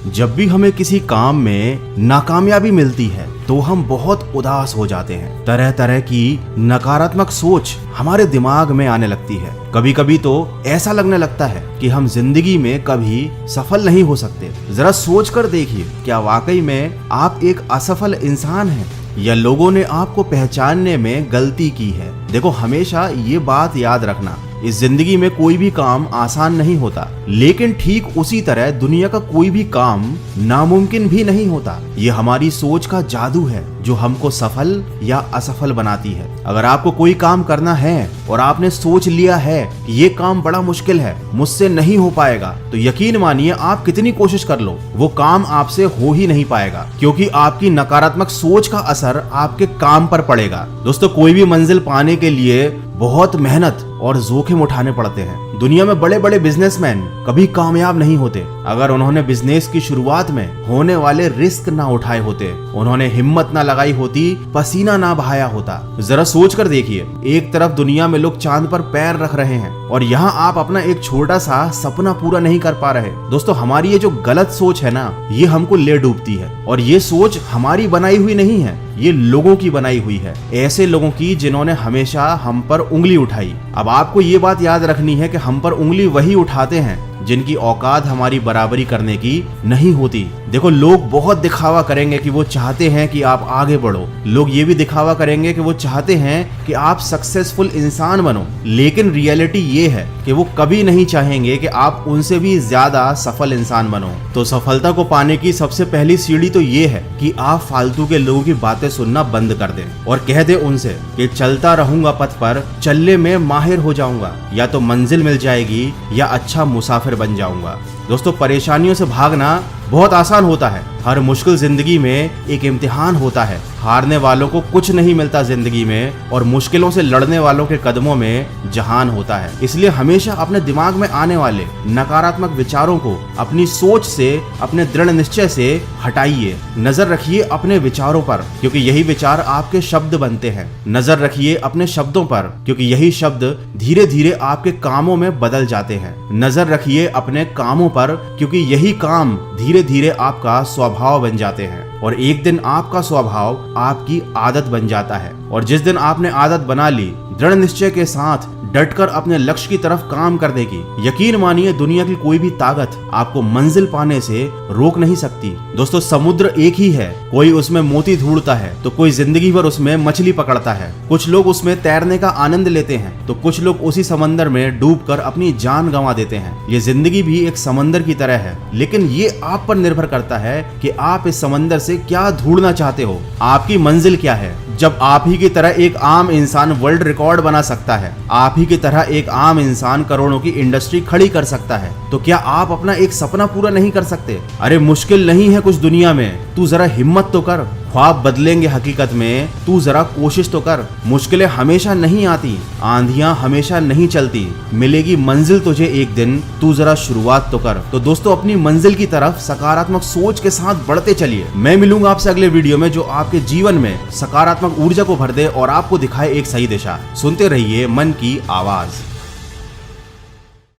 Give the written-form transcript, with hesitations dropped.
जब भी हमें किसी काम में नाकामयाबी मिलती है तो हम बहुत उदास हो जाते हैं। तरह तरह की नकारात्मक सोच हमारे दिमाग में आने लगती है। कभी कभी तो ऐसा लगने लगता है कि हम जिंदगी में कभी सफल नहीं हो सकते। जरा सोच कर देखिए, क्या वाकई में आप एक असफल इंसान हैं या लोगों ने आपको पहचानने में गलती की है। देखो, हमेशा ये बात याद रखना, इस जिंदगी में कोई भी काम आसान नहीं होता, लेकिन ठीक उसी तरह दुनिया का कोई भी काम नामुमकिन भी नहीं होता। ये हमारी सोच का जादू है जो हमको सफल या असफल बनाती है। अगर आपको कोई काम करना है और आपने सोच लिया है कि ये काम बड़ा मुश्किल है, मुझसे नहीं हो पाएगा, तो यकीन मानिए आप कितनी कोशिश कर लो, वो काम आपसे हो ही नहीं पाएगा, क्योंकि आपकी नकारात्मक सोच का असर आपके काम पर पड़ेगा। दोस्तों, कोई भी मंजिल पाने के लिए बहुत मेहनत और जोखिम उठाने पड़ते हैं। दुनिया में बड़े बड़े बिजनेसमैन कभी कामयाब नहीं होते अगर उन्होंने बिजनेस की शुरुआत में होने वाले रिस्क ना उठाए होते, उन्होंने हिम्मत ना लगाई होती, पसीना ना बहाया होता। जरा सोच कर देखिए, एक तरफ दुनिया में लोग चांद पर पैर रख रहे हैं और यहाँ आप अपना एक छोटा सा सपना पूरा नहीं कर पा रहे। दोस्तों, हमारी ये जो गलत सोच है ना, ये हमको ले डूबती है। और ये सोच हमारी बनाई हुई नहीं है, ये लोगों की बनाई हुई है, ऐसे लोगों की जिन्होंने हमेशा हम पर उंगली उठाई। अब आपको ये बात याद रखनी है कि हम पर उंगली वही उठाते हैं जिनकी औकात हमारी बराबरी करने की नहीं होती। देखो, लोग बहुत दिखावा करेंगे कि वो चाहते हैं कि आप आगे बढ़ो, लोग ये भी दिखावा करेंगे कि वो चाहते हैं कि आप सक्सेसफुल इंसान बनो, लेकिन रियलिटी ये है कि वो कभी नहीं चाहेंगे कि आप उनसे भी ज्यादा सफल इंसान बनो। तो सफलता को पाने की सबसे पहली सीढ़ी तो ये है कि आप फालतू के लोगों की बातें सुनना बंद कर दें और कह दें उनसे कि चलता रहूंगा पथ पर, चलने में माहिर हो जाऊंगा, या तो मंजिल मिल जाएगी या अच्छा मुसाफिर बन जाऊंगा। दोस्तों, परेशानियों से भागना बहुत आसान होता है। हर मुश्किल जिंदगी में एक इम्तिहान होता है। हारने वालों को कुछ नहीं मिलता जिंदगी में, और मुश्किलों से लड़ने वालों के कदमों में जहान होता है। इसलिए हमेशा अपने दिमाग में आने वाले नकारात्मक विचारों को अपनी सोच से, अपने दृढ़ निश्चय से हटाइए। नजर रखिए अपने विचारों पर, क्योंकि यही विचार आपके शब्द बनते हैं। नजर रखिए अपने शब्दों पर, क्योंकि यही शब्द धीरे धीरे आपके कामों में बदल जाते हैं। नजर रखिए अपने कामों पर, क्योंकि यही काम धीरे धीरे आपका स्वभाव बन जाते हैं, और एक दिन आपका स्वभाव आपकी आदत बन जाता है। और जिस दिन आपने आदत बना ली, दृढ़ निश्चय के साथ डटकर अपने लक्ष्य की तरफ काम कर देगी, यकीन मानिए दुनिया की कोई भी ताकत आपको मंजिल पाने से रोक नहीं सकती। दोस्तों, समुद्र एक ही है, कोई उसमें मोती ढूंढता है तो कोई जिंदगी भर उसमें मछली पकड़ता है। कुछ लोग उसमें तैरने का आनंद लेते हैं तो कुछ लोग उसी समंदर में डूबकर अपनी जान गंवा देते हैं। ये जिंदगी भी एक समंदर की तरह है, लेकिन ये आप पर निर्भर करता है कि आप इस समंदर से क्या ढूंढना चाहते हो, आपकी मंजिल क्या है। जब आप ही की तरह एक आम इंसान वर्ल्ड रिकॉर्ड बना सकता है, आप ही की तरह एक आम इंसान करोड़ों की इंडस्ट्री खड़ी कर सकता है, तो क्या आप अपना एक सपना पूरा नहीं कर सकते? अरे मुश्किल नहीं है कुछ दुनिया में, तू जरा हिम्मत तो कर। ख्वाब बदलेंगे हकीकत में, तू जरा कोशिश तो कर। मुश्किलें हमेशा नहीं आती, आंधियां हमेशा नहीं चलती, मिलेगी मंजिल तुझे एक दिन, तू जरा शुरुआत तो कर। तो दोस्तों, अपनी मंजिल की तरफ सकारात्मक सोच के साथ बढ़ते चलिए। मैं मिलूंगा आपसे अगले वीडियो में, जो आपके जीवन में सकारात्मक ऊर्जा को भर दे और आपको दिखाए एक सही दिशा। सुनते रहिए मन की आवाज।